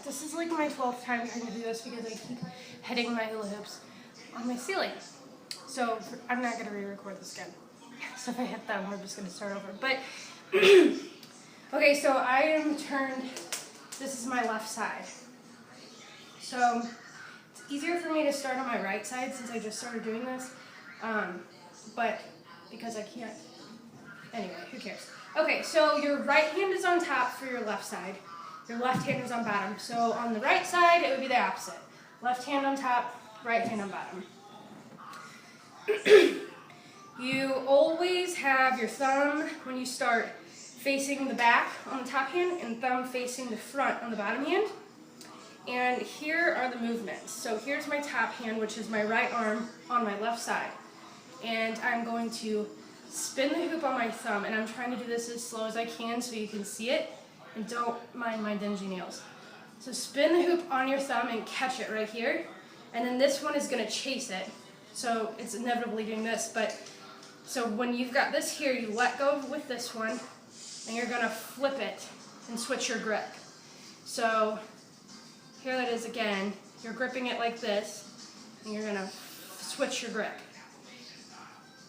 This is like my 12th time trying to do this because I keep hitting my hula hoops on my ceiling. So I'm not going to re-record this again. So if I hit them, we're just going to start over. But, okay, so I am turned, this is my left side. So it's easier for me to start on my right side since I just started doing this. But because I can't, anyway, who cares? Okay, so your right hand is on top for your left side. Your left hand is on bottom. So on the right side, it would be the opposite. Left hand on top, right hand on bottom. You always have your thumb, when you start, facing the back on the top hand and thumb facing the front on the bottom hand. And here are the movements. So here's my top hand, which is my right arm on my left side. And I'm going to spin the hoop on my thumb, and I'm trying to do this as slow as I can so you can see it, and don't mind my dingy nails. So spin the hoop on your thumb and catch it right here, and then this one is going to chase it. So it's inevitably doing this, but so when you've got this here, you let go with this one, and you're going to flip it and switch your grip. So here that is again. You're gripping it like this, and you're going to switch your grip.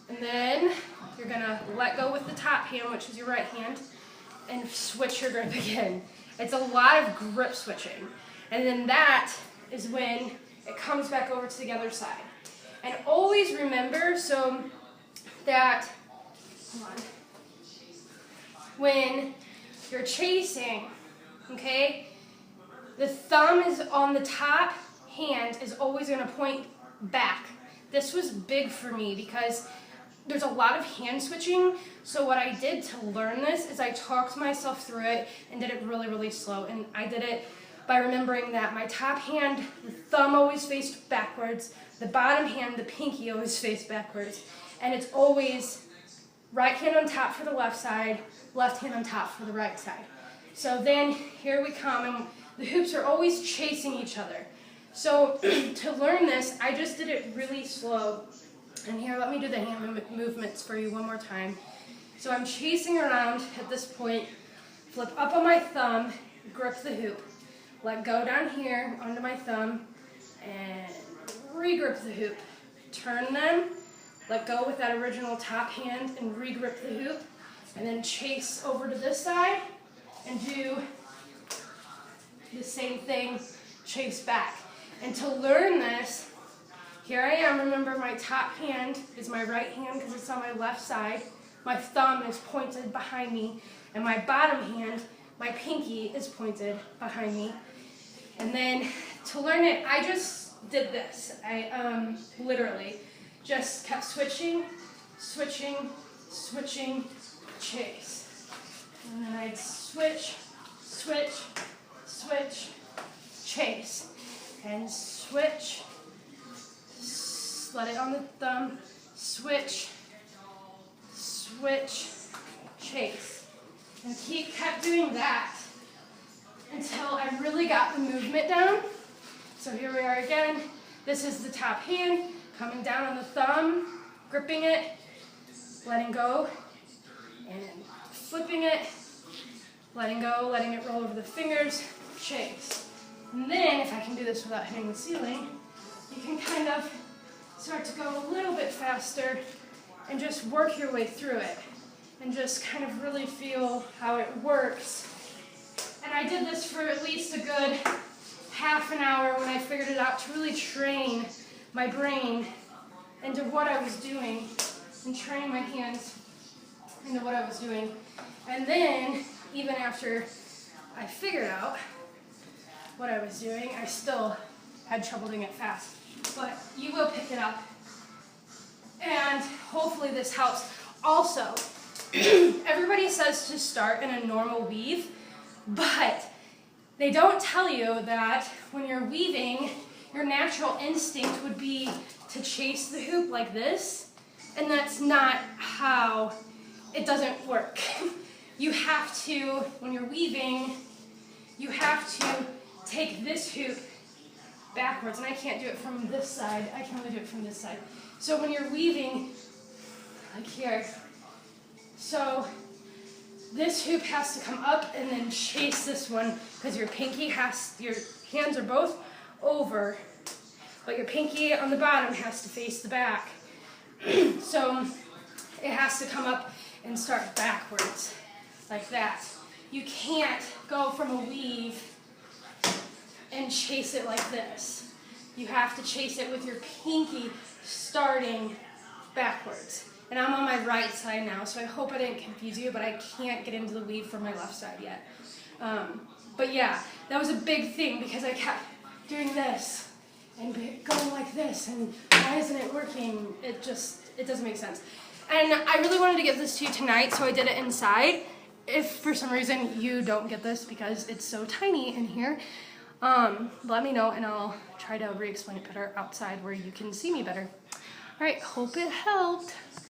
And then you're going to let go with the top hand, which is your right hand, and switch your grip again. It's a lot of grip switching. And then that is when it comes back over to the other side. And always remember, so that, hold on, when you're chasing, okay, the thumb is on the top hand is always going to point back. This was big for me because there's a lot of hand switching, so what I did to learn this is I talked myself through it and did it really, really slow. And I did it by remembering that my top hand, the thumb always faced backwards, the bottom hand, the pinky always faced backwards, and it's always right hand on top for the left side, left hand on top for the right side. So then here we come, and the hoops are always chasing each other. So to learn this, I just did it really slow. And here, let me do the hand movements for you one more time. So I'm chasing around at this point, flip up on my thumb, grip the hoop, let go down here onto my thumb, and re-grip the hoop. Turn them, let go with that original top hand, and re-grip the hoop, and then chase over to this side, and do the same thing, chase back. And to learn this, here I am. Remember, my top hand is my right hand because it's on my left side. My thumb is pointed behind me. And my bottom hand, my pinky, is pointed behind me. And then to learn it, I just did this. I literally just kept switching, switching, switching, chase. And then I'd switch, switch, switch, chase. And switch, let it on the thumb, switch, switch, chase. And kept doing that until I really got the movement down. So here we are again. This is the top hand, coming down on the thumb, gripping it, letting go, and flipping it, letting go, letting it roll over the fingers, chase. And then, if I can do this without hitting the ceiling, you can kind of start to go a little bit faster and just work your way through it and just kind of really feel how it works. And I did this for at least a good half an hour when I figured it out to really train my brain into what I was doing and train my hands into what I was doing. And then, even after I figured out what I was doing, I still had trouble doing it fast. But you will pick it up. And hopefully this helps. Also, everybody says to start in a normal weave, but they don't tell you that when you're weaving, your natural instinct would be to chase the hoop like this, and that's not how it doesn't work. You have to, when you're weaving, you have to take this hoop backwards, and I can't do it from this side, I can only do it from this side. So when you're weaving, like here, so this hoop has to come up and then chase this one because your hands are both over, but your pinky on the bottom has to face the back. So it has to come up and start backwards, like that. You can't go from a weave and chase it like this. You have to chase it with your pinky starting backwards. And I'm on my right side now, so I hope I didn't confuse you, but I can't get into the weave from my left side yet. But yeah, that was a big thing because I kept doing this and going like this, and why isn't it working? It doesn't make sense. And I really wanted to get this to you tonight, so I did it inside. If for some reason you don't get this because it's so tiny in here, let me know and I'll try to re-explain it better outside where you can see me better. All right, hope it helped.